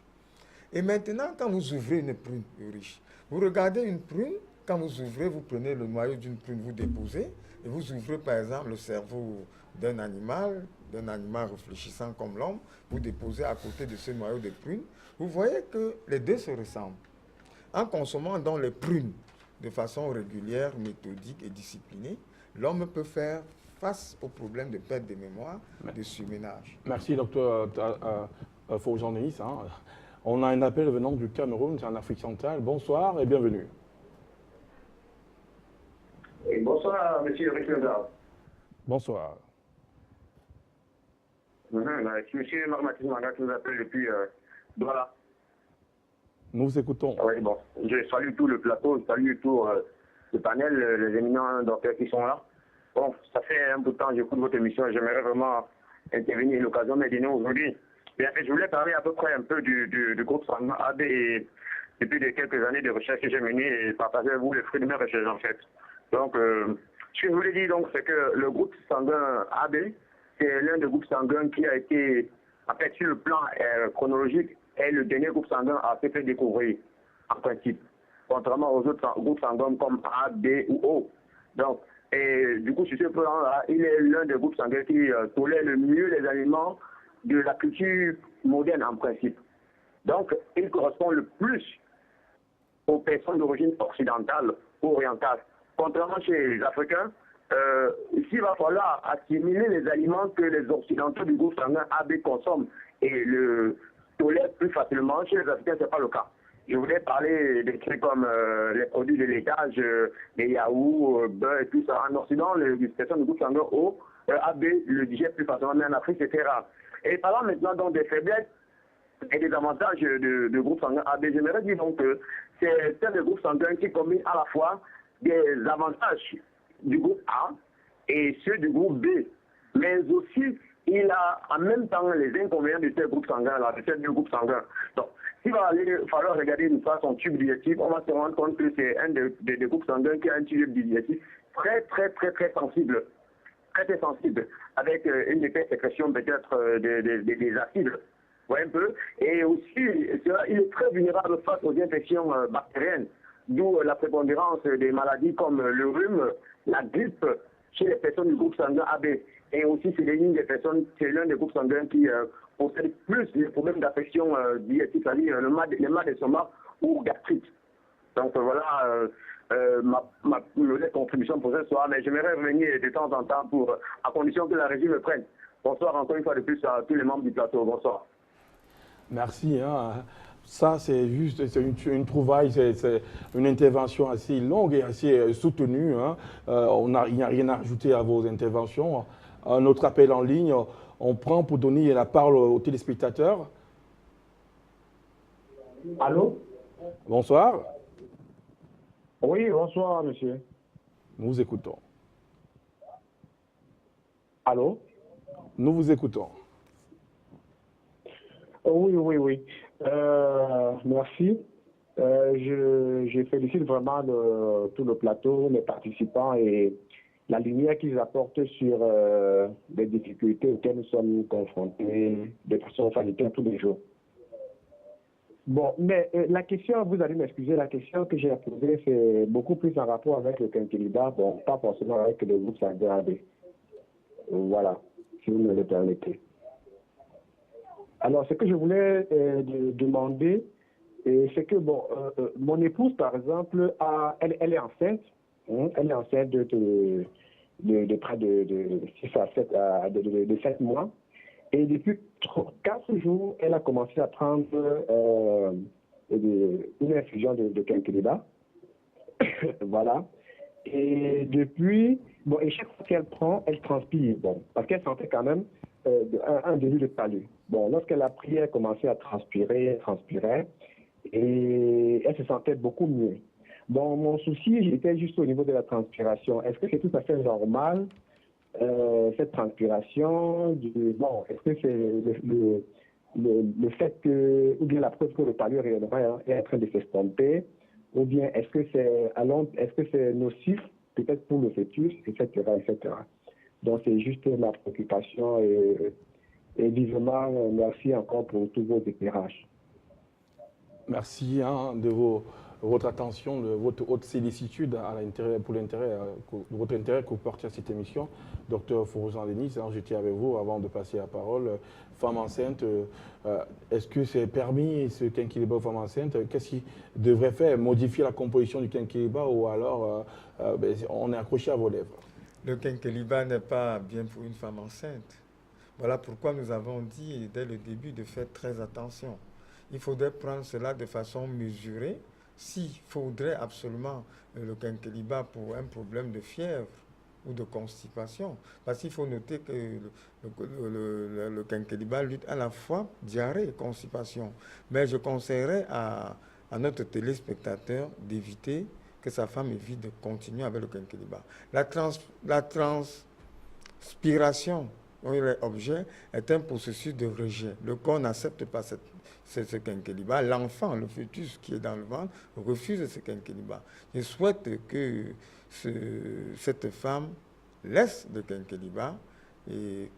Et maintenant, quand vous ouvrez une prune riche, vous regardez une prune, quand vous ouvrez, vous prenez le noyau d'une prune, vous déposez, et vous ouvrez par exemple le cerveau d'un animal, d'un animal réfléchissant comme l'homme, vous déposez à côté de ce noyau de prunes, vous voyez que les deux se ressemblent. En consommant donc les prunes de façon régulière, méthodique et disciplinée, l'homme peut faire face aux problèmes de perte de mémoire, de surménage. Merci, docteur Faujournis. On a un appel venant du Cameroun, c'est en Afrique centrale. Bonsoir et bienvenue. Et bonsoir, monsieur Rickenberg. Bonsoir. C'est monsieur Marmatis Manga qui nous appelle depuis Douala. Nous vous écoutons. Oui, bon. Je salue tout le plateau, je salue tout le panel, les éminents docteurs qui sont là. Bon, ça fait un bout de temps que j'écoute votre émission et j'aimerais vraiment intervenir. L'occasion m'est donnée aujourd'hui. Bien, je voulais parler à peu près un peu du groupe sanguin AB et depuis quelques années de recherche que j'ai menées et partager avec vous les fruits de mes recherches en fait. Donc, ce que je voulais dire donc, c'est que le groupe sanguin AB, c'est l'un des groupes sanguins qui a été, en fait, sur le plan chronologique, est le dernier groupe sanguin à se faire découvrir, en principe, contrairement aux autres groupes sanguins comme A, B ou O. Donc, et du coup, sur ce plan-là, il est l'un des groupes sanguins qui tolère le mieux les aliments de la culture moderne, en principe. Donc, il correspond le plus aux personnes d'origine occidentale ou orientale. Contrairement chez les Africains, ici, il va falloir assimiler les aliments que les Occidentaux du groupe sanguin AB consomment et le tolèrent plus facilement. Chez les Africains, ce n'est pas le cas. Je voulais parler des trucs comme les produits de laitage, les yaourts, beurre et tout ça. En Occident, les personnes du groupe sanguin O, AB le digèrent plus facilement, mais en Afrique, c'est très rare. Et parlant maintenant donc des faiblesses et des avantages de groupe sanguin AB, j'aimerais dire donc que c'est un des groupes sanguins qui combine à la fois des avantages du groupe A et ceux du groupe B. Mais aussi, il a en même temps les inconvénients de ces groupes sanguins-là, de ces deux groupes sanguins. Donc, s'il va falloir regarder une fois son tube digestif, on va se rendre compte que c'est un des groupes sanguins qui a un tube digestif très sensible. Très sensible, avec une épaisse sécrétion peut-être des acides. Vous voyez un peu. Et aussi, il est très vulnérable face aux infections bactériennes, d'où la prépondérance des maladies comme le rhume, la grippe chez les personnes du groupe sanguin AB. Et aussi, c'est l'un des groupes sanguins qui possède plus les problèmes d'affection digestive, c'est-à-dire le mal d'estomac ou gastrite. Donc voilà ma contribution pour ce soir, mais j'aimerais revenir de temps en temps à condition que la régie me prenne. Bonsoir encore une fois de plus à tous les membres du plateau. Bonsoir. Merci. Ça, c'est juste une trouvaille, c'est une intervention assez longue et assez soutenue. Il n'y a rien à ajouter à vos interventions. Notre appel en ligne, on prend pour donner la parole aux téléspectateurs. Allô? Bonsoir. Oui, bonsoir, monsieur. Nous vous écoutons. Allô? Nous vous écoutons. Oui. Merci. Je félicite vraiment tout le plateau, les participants et la lumière qu'ils apportent sur les difficultés auxquelles nous sommes confrontés de façon sanitaire tous les jours. Bon, mais la question, vous allez m'excuser, la question que j'ai posée, c'est beaucoup plus en rapport avec le quinquilibre, bon, pas forcément avec le groupe sanguin AB. Voilà, si vous me le permettez. Alors, ce que je voulais demander, c'est que, bon, mon épouse, par exemple, elle est enceinte. Elle est enceinte de près de 6 à 7, de 7 mois. Et depuis 4 jours, elle a commencé à prendre une infusion de quinquilibre. Voilà. Et depuis, bon, et chaque fois qu'elle prend, elle transpire. Bon, parce qu'elle sentait quand même un début de palu. Bon, lorsqu'elle a pris, elle commençait à transpirer, et elle se sentait beaucoup mieux. Bon, mon souci, j'étais juste au niveau de la transpiration. Est-ce que c'est tout à fait normal, cette transpiration? Bon, est-ce que c'est le fait que, ou bien la preuve que le palu réellement est en train de s'estomper, ou bien est-ce que c'est nocif, peut-être pour le fœtus, etc. Donc, c'est juste ma préoccupation et vivement, merci encore pour tous vos éclairages. Merci de votre attention, votre haute sollicitude pour votre intérêt que vous portez à cette émission. Docteur Forosan-Denis, j'étais avec vous avant de passer la parole. Femme enceinte, est-ce que c'est permis ce quinquilibre aux femmes enceintes? Qu'est-ce qui devrait faire? Modifier la composition du quinquilibre ou alors on est accroché à vos lèvres? Le quinquilibre n'est pas bien pour une femme enceinte. Voilà pourquoi nous avons dit dès le début de faire très attention. Il faudrait prendre cela de façon mesurée. S'il faudrait absolument le quinquilibre pour un problème de fièvre ou de constipation, parce qu'il faut noter que le quinquilibre lutte à la fois diarrhée et constipation. Mais je conseillerais à notre téléspectateur d'éviter que sa femme évite de continuer avec le quinquilibre. La transpiration, l'objet, est un processus de rejet. Le corps n'accepte pas ce quinquilibre. L'enfant, le fœtus qui est dans le ventre, refuse ce quinquilibre. Je souhaite que cette femme laisse le quinquilibre et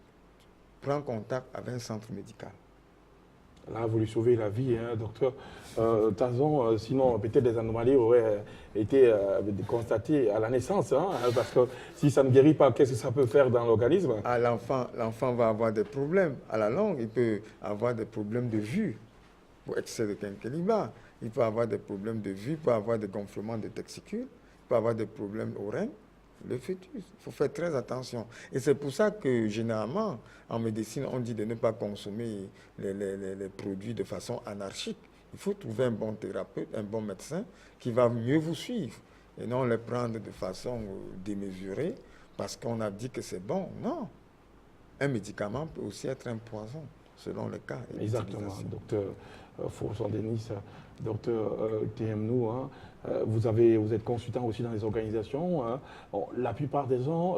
prend contact avec un centre médical. Là, vous lui sauvez la vie, hein, docteur. Tazon, sinon, peut-être des anomalies auraient été constatées à la naissance, hein, parce que si ça ne guérit pas, qu'est-ce que ça peut faire dans l'organisme? L'enfant va avoir des problèmes. À la longue, il peut avoir des problèmes de vue pour excès de quinquilibre. Il peut avoir des problèmes de vue, il peut avoir des gonflements de testicules, il peut avoir des problèmes aux reins. Le fœtus, il faut faire très attention. Et c'est pour ça que, généralement, en médecine, on dit de ne pas consommer les produits de façon anarchique. Il faut trouver un bon thérapeute, un bon médecin qui va mieux vous suivre et non les prendre de façon démesurée parce qu'on a dit que c'est bon. Non. Un médicament peut aussi être un poison, selon le cas. Exactement, docteur Forosan-Denis, docteur TMNou, hein. Vous êtes consultant aussi dans les organisations. Hein. Bon, la plupart des gens,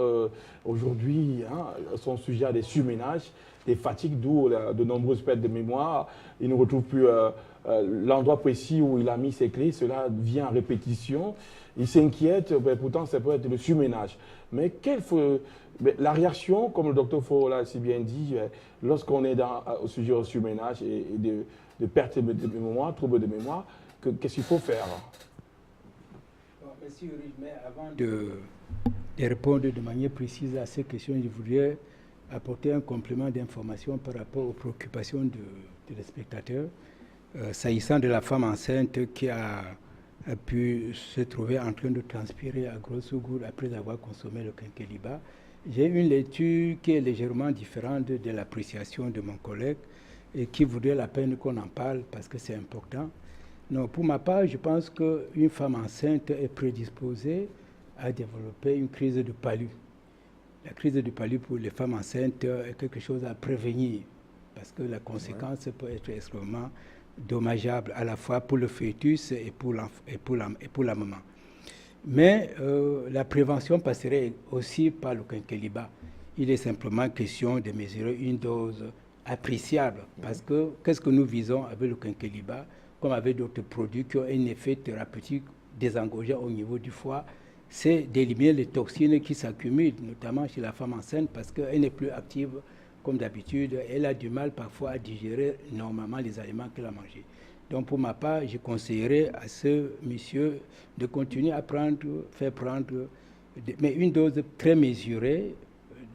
aujourd'hui, hein, sont sujets à des surménages, des fatigues, d'où de nombreuses pertes de mémoire. Ils ne retrouvent plus l'endroit précis où il a mis ses clés. Cela vient en répétition. Ils s'inquiètent, pourtant, ça peut être le surménage. Mais la réaction, comme le docteur Foro l'a si bien dit, lorsqu'on est au sujet du surménage et de perte de mémoire, troubles de mémoire, qu'est-ce qu'il faut faire? Merci, Ulrich, mais avant de répondre de manière précise à ces questions, je voudrais apporter un complément d'information par rapport aux préoccupations des spectateurs. S'agissant de la femme enceinte qui a pu se trouver en train de transpirer à grosso gouttes après avoir consommé le quinquilibre, j'ai une lecture qui est légèrement différente de l'appréciation de mon collègue et qui voudrait la peine qu'on en parle parce que c'est important. Non, pour ma part, je pense qu'une femme enceinte est prédisposée à développer une crise de palu. La crise de palu pour les femmes enceintes est quelque chose à prévenir parce que la conséquence peut être extrêmement dommageable à la fois pour le fœtus et pour la maman. Mais la prévention passerait aussi par le quinquilibre. Il est simplement question de mesurer une dose appréciable parce que qu'est-ce que nous visons avec le quinquilibre comme avec d'autres produits qui ont un effet thérapeutique désengorgeant au niveau du foie, c'est d'éliminer les toxines qui s'accumulent, notamment chez la femme enceinte, parce qu'elle n'est plus active comme d'habitude. Elle a du mal parfois à digérer normalement les aliments qu'elle a mangés. Donc pour ma part, je conseillerais à ce monsieur de continuer à faire prendre mais une dose très mesurée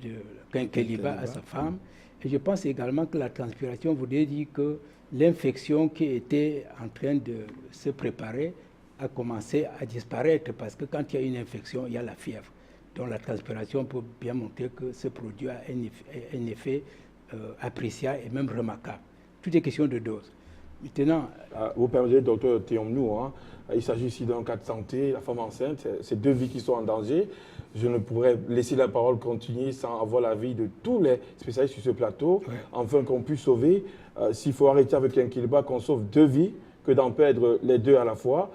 de quinquilibre à sa femme. Et je pense également que la transpiration voudrait dire que l'infection qui était en train de se préparer a commencé à disparaître parce que quand il y a une infection, il y a la fièvre. Donc la transpiration peut bien montrer que ce produit a un effet appréciable et même remarquable. Tout est question de dose. Maintenant, vous permettez, docteur Théomnou, hein, il s'agit ici d'un cas de santé, la femme enceinte, c'est deux vies qui sont en danger. Je ne pourrais laisser la parole continuer sans avoir l'avis de tous les spécialistes sur ce plateau, afin qu'on puisse sauver, s'il faut arrêter avec un quinquilibre, qu'on sauve deux vies, que d'en perdre les deux à la fois.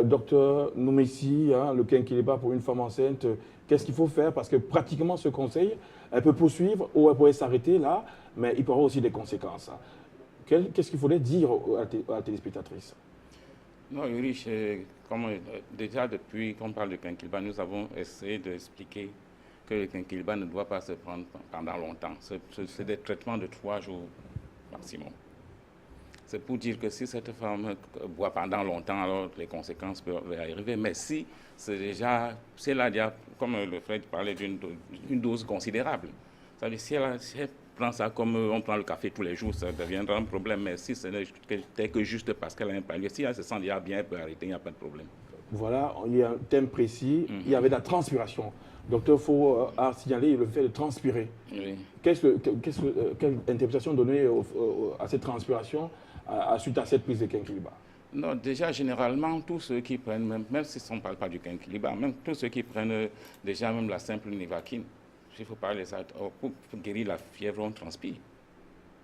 Docteur Noumessi, hein, le quinquilibre pour une femme enceinte, qu'est-ce qu'il faut faire? Parce que pratiquement ce conseil, elle peut poursuivre ou elle pourrait s'arrêter là, mais il peut avoir aussi des conséquences. Qu'est-ce qu'il faudrait dire à la téléspectatrice? Non, Ulrich, déjà depuis qu'on parle de quinquilibre, nous avons essayé d'expliquer que le quinquilibre ne doit pas se prendre pendant longtemps. C'est des traitements de 3 jours maximum. C'est pour dire que si cette femme boit pendant longtemps, alors les conséquences peuvent arriver. Mais si c'est déjà, si elle a déjà, comme le frère parlait d'une dose considérable, ça veut dire si elle prend ça comme on prend le café tous les jours, ça deviendra un problème. Mais si ce n'est que juste parce qu'elle a un palier, si elle se sent déjà bien, elle peut arrêter, il n'y a pas de problème. Voilà, il y a un thème précis, il y avait de la transpiration. Docteur Faux a signalé le fait de transpirer. Oui. Quelle interprétation donner à cette transpiration suite à cette prise de quinquilibre? Non, déjà, généralement, tous ceux qui prennent, même si on ne parle pas du quinquilibre, même tous ceux qui prennent déjà même la simple nivaquine, il faut parler de ça, pour guérir la fièvre, on transpire.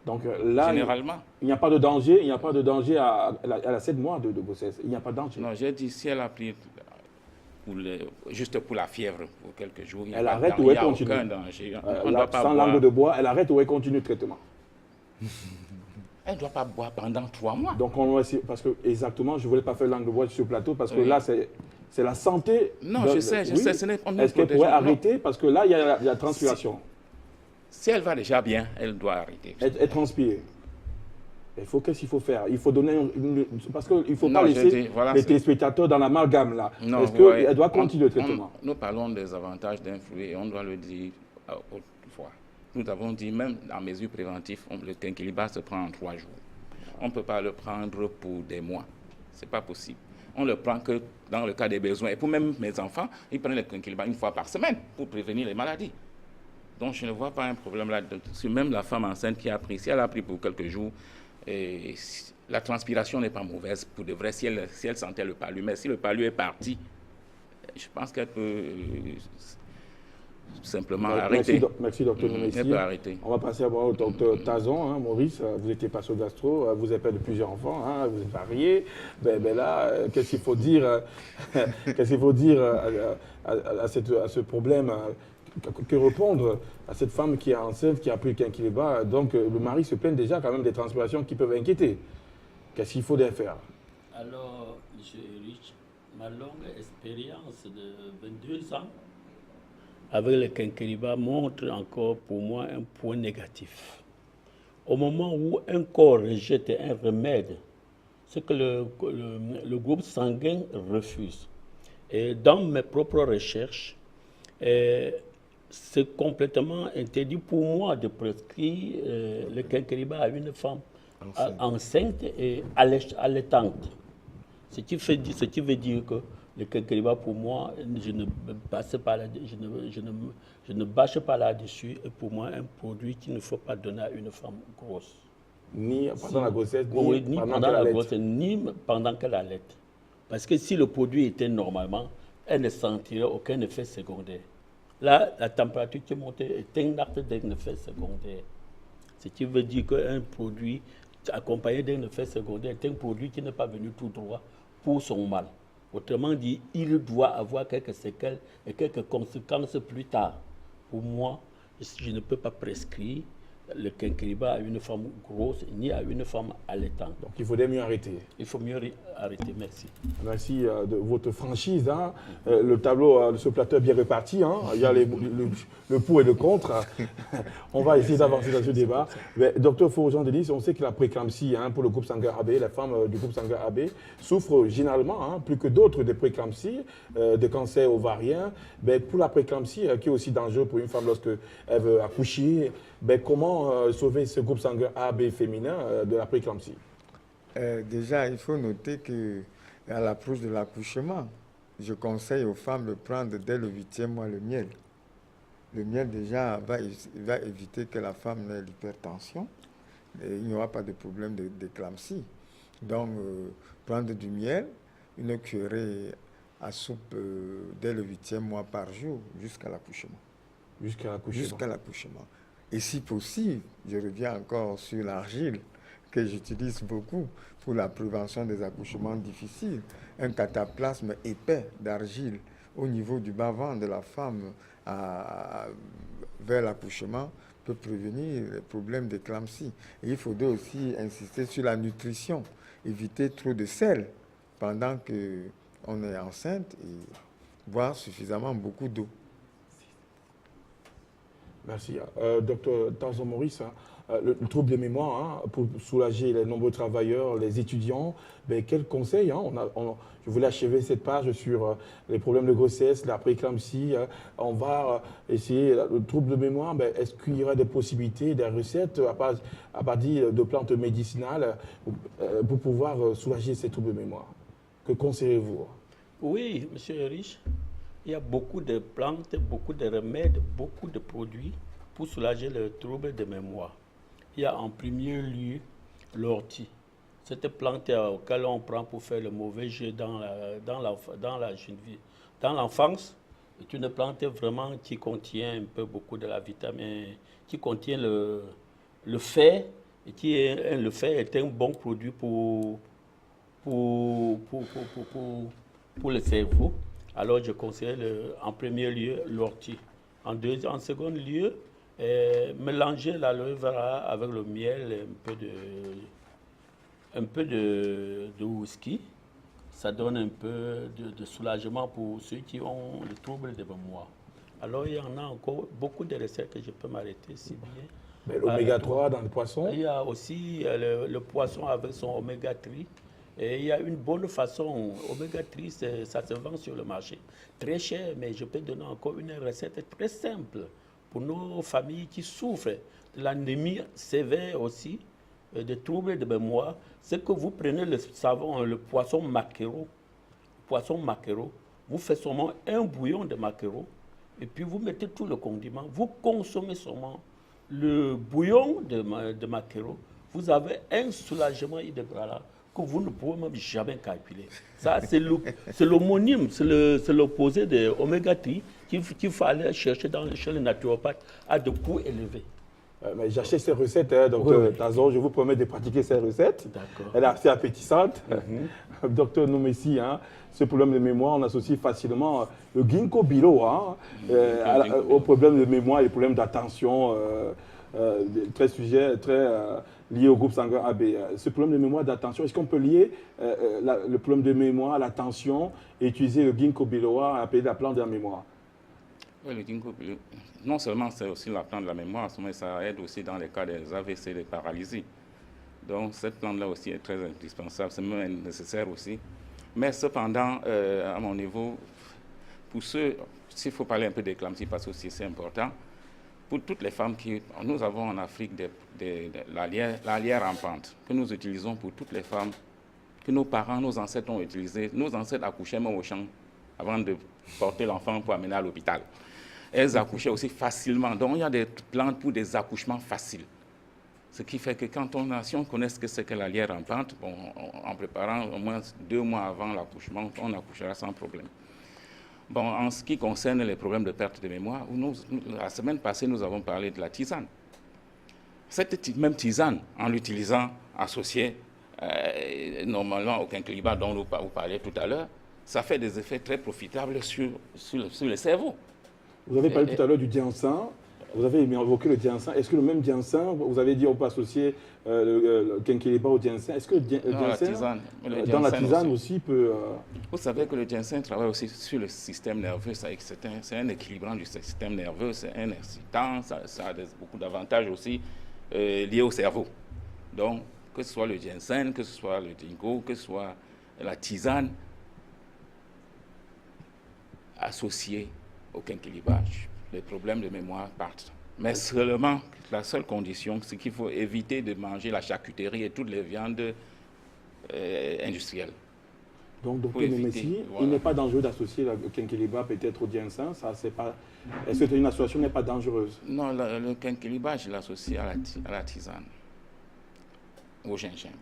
Donc là, généralement. Il n'y a pas de danger, à la 7 mois de grossesse. Il n'y a pas de danger. Non, j'ai dit, si elle a pris juste pour la fièvre, pour quelques jours, il n'y a aucun danger. Sans langue de bois, elle arrête ou elle continue le traitement? Elle ne doit pas boire pendant 3 mois. Donc, parce que, exactement, je ne voulais pas faire langue de bois sur le plateau, parce que là, c'est la santé. Non, je sais. Est-ce qu'elle pourrait arrêter? Parce que là, il y a la transpiration. Si elle va déjà bien, elle doit arrêter. Elle transpire. Qu'est-ce qu'il faut faire? Il faut donner parce qu'il ne faut pas laisser les téléspectateurs dans l'amalgame là. Est-ce qu'elle doit continuer le traitement? Nous parlons des avantages d'influer et on doit le dire autrefois. Nous avons dit même en mesure préventive, le quinquilibre se prend en 3 jours. On ne peut pas le prendre pour des mois. Ce n'est pas possible. On ne le prend que dans le cas des besoins. Et pour même mes enfants, ils prennent le quinquilibre 1 fois par semaine pour prévenir les maladies. Donc je ne vois pas un problème là. Même la femme enceinte qui a pris, si elle a pris pour quelques jours, et la transpiration n'est pas mauvaise pour de vrai si elle sentait le palu. Mais si le palu est parti, je pense qu'elle peut simplement arrêter. Merci, docteur Nemessi. Elle peut arrêter. On va passer à voir au docteur Tazon. Maurice, vous étiez patient gastro, vous avez père de plusieurs enfants, vous êtes marié. Là, qu'est-ce qu'il faut dire, à ce problème? Que répondre à cette femme qui est enceinte, qui a pris le quinquilibre? Donc le mari se plaint déjà quand même des transpirations qui peuvent inquiéter. Qu'est-ce qu'il faut faire? Alors, M. Rich, ma longue expérience de 22 ans avec le quinquilibre montre encore pour moi un point négatif. Au moment où un corps rejette un remède, ce que le groupe sanguin refuse. Et dans mes propres recherches, c'est complètement interdit pour moi de prescrire le quinquilibre à une femme enceinte et allaitante. Ce qui veut dire que le quinquilibre, pour moi, je ne bâche pas là-dessus. Et pour moi, un produit qu'il ne faut pas donner à une femme grosse. Ni pendant la grossesse, ni pendant la grossesse, ni pendant qu'elle allait. Parce que si le produit était normalement, elle ne sentirait aucun effet secondaire. Là, la température qui est montée est un acte d'un effet secondaire. Ce qui veut dire qu'un produit accompagné d'un effet secondaire est un produit qui n'est pas venu tout droit pour son mal. Autrement dit, il doit avoir quelques séquelles et quelques conséquences plus tard. Pour moi, je ne peux pas prescrire le quinquilibre à une femme grosse ni à une femme allaitante. Donc il faudrait mieux arrêter. Il faut mieux arrêter, merci. Merci de votre franchise. Le tableau de ce plateau est bien réparti. Il y a le pour et le contre. On va essayer d'avancer dans ce débat. Mais, docteur Faux-Jean-Delis, on sait que la préclampsie pour le groupe sanguin AB, les femmes du groupe sanguin AB, souffrent généralement, plus que d'autres, de préclampsie, de cancer ovarien. Mais pour la préclampsie, qui est aussi dangereux pour une femme lorsqu'elle veut accoucher, comment sauver ce groupe sanguin AB féminin de la préclampsie? Déjà, il faut noter qu'à l'approche de l'accouchement, je conseille aux femmes de prendre dès le 8e mois le miel. Le miel, déjà, va éviter que la femme ait l'hypertension. Il n'y aura pas de problème d'éclampsie. Donc, prendre du miel, une cuillerée à soupe dès le 8e mois par jour jusqu'à l'accouchement. Jusqu'à l'accouchement. Et si possible, je reviens encore sur l'argile que j'utilise beaucoup pour la prévention des accouchements difficiles. Un cataplasme épais d'argile au niveau du bas-ventre de la femme vers l'accouchement peut prévenir les problèmes d'éclampsie. Et il faudrait aussi insister sur la nutrition, éviter trop de sel pendant qu'on est enceinte et boire suffisamment beaucoup d'eau. Merci. Docteur Tazon Maurice, le trouble de mémoire, hein, pour soulager les nombreux travailleurs, les étudiants, ben, quels conseils, hein, je voulais achever cette page sur les problèmes de grossesse, la prééclampsie. On va essayer le trouble de mémoire. Ben, est-ce qu'il y aura des possibilités, des recettes à partir de plantes médicinales pour pouvoir soulager ces troubles de mémoire? Que conseillez-vous? Oui, monsieur Riche, il y a beaucoup de plantes, beaucoup de remèdes, beaucoup de produits pour soulager le trouble de mémoire. Il y a en premier lieu l'ortie. Cette plante auquel on prend pour faire le mauvais jeu dans l'enfance est une plante vraiment qui contient un peu beaucoup de la vitamine, qui contient le fer, et le fer est un bon produit pour le cerveau. Alors je conseille en premier lieu l'ortie. En second lieu, mélanger l'aloe vera avec le miel, un peu de whisky. Ça donne un peu de soulagement pour ceux qui ont le trouble de mémoire. Alors il y en a encore beaucoup de recettes que je peux m'arrêter si bien. L'oméga 3 dans le poisson? Il y a aussi le poisson avec son oméga 3. Et il y a une bonne façon, oméga 3, ça se vend sur le marché. Très cher, mais je peux donner encore une recette très simple pour nos familles qui souffrent de l'anémie sévère aussi, de troubles de mémoire. C'est que vous prenez le savon, le poisson maquereau, vous faites seulement un bouillon de maquereau, et puis vous mettez tout le condiment, vous consommez seulement le bouillon de maquereau, vous avez un soulagement inébranlable que vous ne pouvez même jamais calculer. Ça, c'est l'homonyme, c'est l'opposé de oméga 3 qu'il faut aller chercher chez les naturopathes à de coûts élevés. Mais j'achète ces recettes, hein, docteur Tazor, je vous promets de pratiquer ces recettes. Elle est assez appétissante. Docteur Nomessi, hein, ce problème de mémoire, on associe facilement le ginkgo biloba au problème de mémoire et au problème d'attention, très lié au groupe sanguin AB. Ce problème de mémoire d'attention, est-ce qu'on peut lier le problème de mémoire à l'attention et utiliser le ginkgo biloba, appelé la plante de la mémoire? Oui, le ginkgo biloba, non seulement c'est aussi la plante de la mémoire, mais ça aide aussi dans les cas des AVC, des paralysies. Donc cette plante-là aussi est très indispensable, c'est même nécessaire aussi. Mais cependant, à mon niveau, pour ceux, s'il faut parler un peu d'éclampsie, parce que c'est important, pour toutes les femmes nous avons en Afrique la lierre rampante que nous utilisons pour toutes les femmes que nos parents, nos ancêtres ont utilisé. Nos ancêtres accouchaient même au champ avant de porter l'enfant pour amener à l'hôpital. Elles accouchaient aussi facilement. Donc il y a des plantes pour des accouchements faciles. Ce qui fait que quand si on connaît ce que c'est que la lierre rampante, bon, en préparant au moins 2 mois avant l'accouchement, on accouchera sans problème. Bon, en ce qui concerne les problèmes de perte de mémoire, la semaine passée, nous avons parlé de la tisane. Cette même tisane, en l'utilisant associée normalement au quinquilibre dont vous parliez tout à l'heure, ça fait des effets très profitables sur le cerveau. Vous avez parlé tout à l'heure du ginseng. Vous avez évoqué le ginseng. Est-ce que le même ginseng, vous avez dit on peut associer le quinquilibre au ginseng. Est-ce que le ginseng, dans la tisane aussi peut... Vous savez que le ginseng travaille aussi sur le système nerveux. C'est un équilibrant du système nerveux, c'est un excitant, ça a beaucoup d'avantages aussi liés au cerveau. Donc, que ce soit le ginseng, que ce soit le ginkgo, que ce soit la tisane, associée au quinquilibrage, les problèmes de mémoire partent. Mais seulement, la seule condition, c'est qu'il faut éviter de manger la charcuterie et toutes les viandes industrielles. Donc, docteur Nomessi, il n'est pas dangereux d'associer le quinquilibre peut-être au ginseng. Est-ce que une association n'est pas dangereuse? Non, le quinquilibre, je l'associe à la tisane, au gingembre.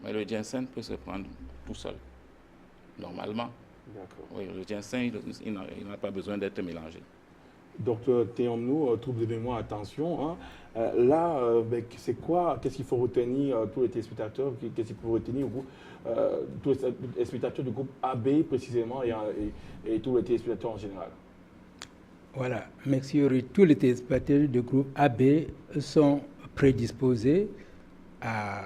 Mais le ginseng peut se prendre tout seul, normalement. Oui, le ginseng, il n'a pas besoin d'être mélangé. Docteur Théomnou, trouble de mémoire, attention. Hein. C'est quoi? Qu'est-ce qu'il faut retenir tous les téléspectateurs? Qu'est-ce qu'il faut retenir tous les téléspectateurs du groupe AB précisément et tous les téléspectateurs en général? Voilà, merci Yuri. Tous les téléspectateurs du groupe AB sont prédisposés à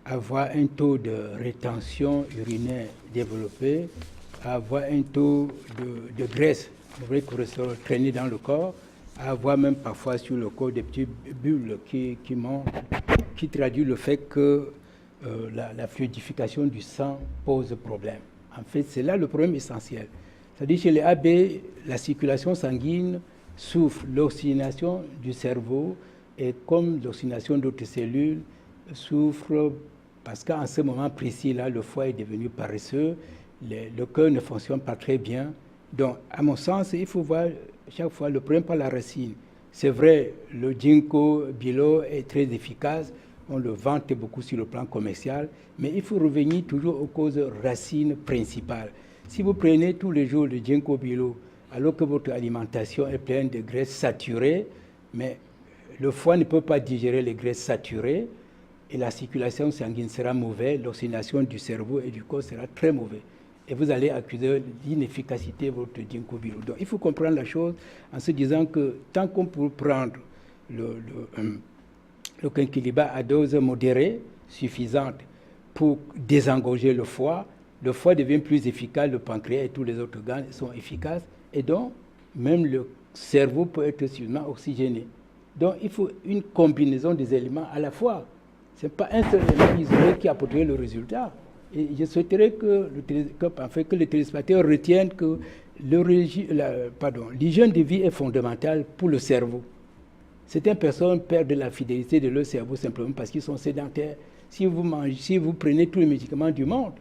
avoir un taux de rétention urinaire développé, à avoir un taux de graisse, de vrai cholestérol traîné dans le corps à avoir même parfois sur le corps des petites bulles qui traduisent le fait que la fluidification du sang pose problème. En fait, c'est là le problème essentiel. C'est-à-dire chez les AB, la circulation sanguine souffre, l'oxygénation du cerveau, et comme l'oxygénation d'autres cellules souffre, parce qu'en ce moment précis-là, le foie est devenu paresseux, le cœur ne fonctionne pas très bien. Donc, à mon sens, il faut voir chaque fois le problème par la racine. C'est vrai, le ginkgo biloba est très efficace, on le vante beaucoup sur le plan commercial, mais il faut revenir toujours aux causes racines principales. Si vous prenez tous les jours le ginkgo biloba, alors que votre alimentation est pleine de graisses saturées, mais le foie ne peut pas digérer les graisses saturées, et la circulation sanguine sera mauvaise, l'oxygénation du cerveau et du corps sera très mauvaise. Et vous allez accuser d'inefficacité de votre ginkgo biloba. Donc il faut comprendre la chose en se disant que tant qu'on peut prendre le quinquilibre à dose modérée, suffisante pour désengorger le foie devient plus efficace, le pancréas et tous les autres organes sont efficaces, et donc même le cerveau peut être suffisamment oxygéné. Donc il faut une combinaison des éléments à la fois. Ce n'est pas un seul élément isolé qui apporterait le résultat. Et je souhaiterais que les téléspectateurs retiennent que l'hygiène de vie est fondamentale pour le cerveau. Certaines personnes perdent la fidélité de leur cerveau simplement parce qu'ils sont sédentaires. Si vous prenez tous les médicaments du monde,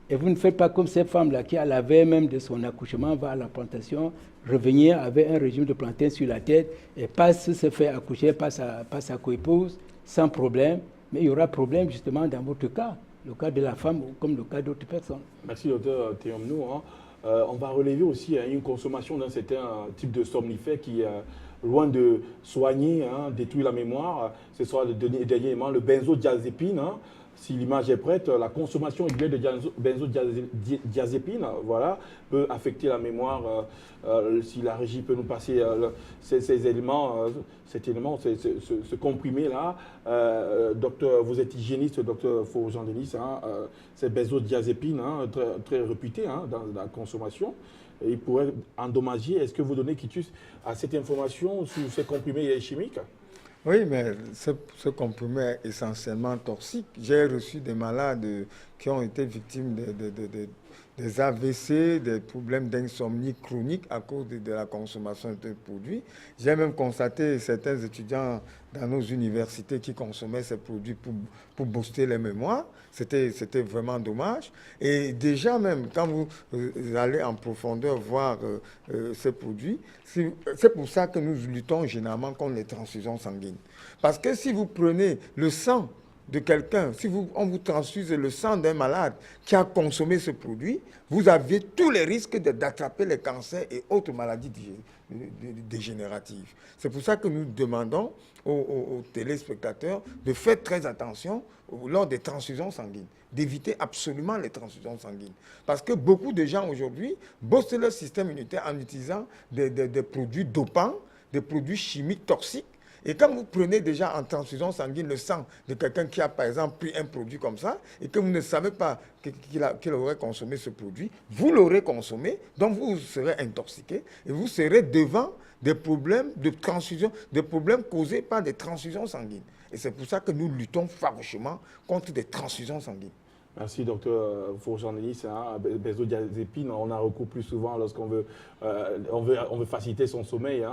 et vous ne faites pas comme cette femme-là qui, à la veille même de son accouchement, va à la plantation, revenir avec un régime de plantain sur la tête et se faire accoucher par sa coépouse sans problème. Mais il y aura problème justement dans votre cas, le cas de la femme comme le cas d'autres personnes. Merci, docteur Théomnou. On va relever aussi une consommation d'un certain type de somnifère qui, loin de soigner, détruire la mémoire, ce sera dernièrement le benzodiazépine. Si l'image est prête, la consommation régulière de benzodiazépine peut affecter la mémoire. Si la régie peut nous passer ces éléments, ce comprimé-là. Docteur, vous êtes hygiéniste, docteur Faux-Jean-Denis, c'est benzodiazépine, très, très réputé dans la consommation. Il pourrait endommager. Est-ce que vous donnez quitus à cette information sur ces comprimés chimiques? Oui, mais ce comprimé est essentiellement toxique. J'ai reçu des malades qui ont été victimes des AVC, des problèmes d'insomnie chronique à cause de la consommation de ces produits. J'ai même constaté certains étudiants dans nos universités qui consommaient ces produits pour booster les mémoires. C'était vraiment dommage. Et déjà même, quand vous allez en profondeur voir ces produits, c'est pour ça que nous luttons généralement contre les transfusions sanguines. Parce que si vous prenez le sang de quelqu'un, on vous transfuse le sang d'un malade qui a consommé ce produit, vous avez tous les risques d'attraper les cancers et autres maladies dégénératives. C'est pour ça que nous demandons aux téléspectateurs de faire très attention lors des transfusions sanguines, d'éviter absolument les transfusions sanguines. Parce que beaucoup de gens aujourd'hui boostent leur système immunitaire en utilisant des produits dopants, des produits chimiques toxiques. Et quand vous prenez déjà en transfusion sanguine le sang de quelqu'un qui a par exemple pris un produit comme ça et que vous ne savez pas qu'il aurait consommé ce produit, vous l'aurez consommé, donc vous serez intoxiqué et vous serez devant des problèmes de transfusion, des problèmes causés par des transfusions sanguines. Et c'est pour ça que nous luttons farouchement contre des transfusions sanguines. Merci, docteur Faux-Jean-Denis. Benzodiazépine, on a recours plus souvent lorsqu'on veut, on veut faciliter son sommeil.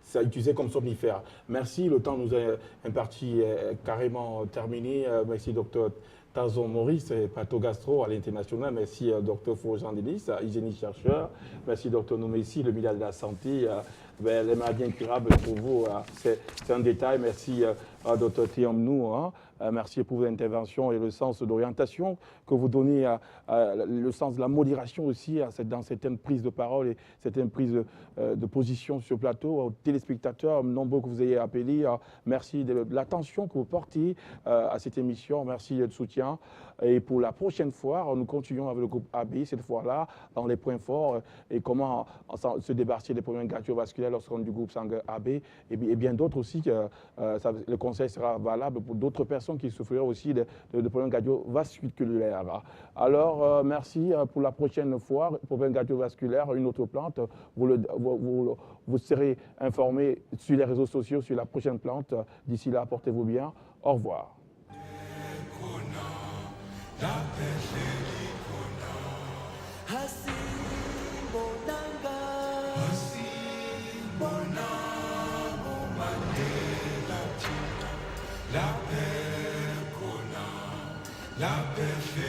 C'est utilisé comme somnifère. Merci, le temps nous est imparti carrément terminé. Merci, docteur Tazon Maurice, pathogastro à l'international. Merci, docteur Faux-Jean-Denis, hygiéniste chercheur. Merci, docteur Noumessi, le ministre de la Santé. Les maladies incurables pour vous, c'est un détail. Merci, docteur Théomnou. Merci pour vos interventions et le sens d'orientation que vous donnez, le sens de la modération aussi dans certaines prises de parole et certaines prises de position sur le plateau. Aux téléspectateurs, nombreux que vous ayez appelés, merci de l'attention que vous portez à cette émission. Merci de soutien. Et pour la prochaine fois, nous continuons avec le groupe AB, cette fois-là, dans les points forts et comment se débarrasser des problèmes cardiovasculaires lorsqu'on est du groupe sanguin AB et bien d'autres aussi. Le conseil sera valable pour d'autres personnes qui souffriraient aussi de problèmes cardiovasculaires. Alors, merci pour la prochaine fois. Problèmes cardiovasculaires, une autre plante. Vous serez informés sur les réseaux sociaux sur la prochaine plante. D'ici là, portez-vous bien. Au revoir. La paix,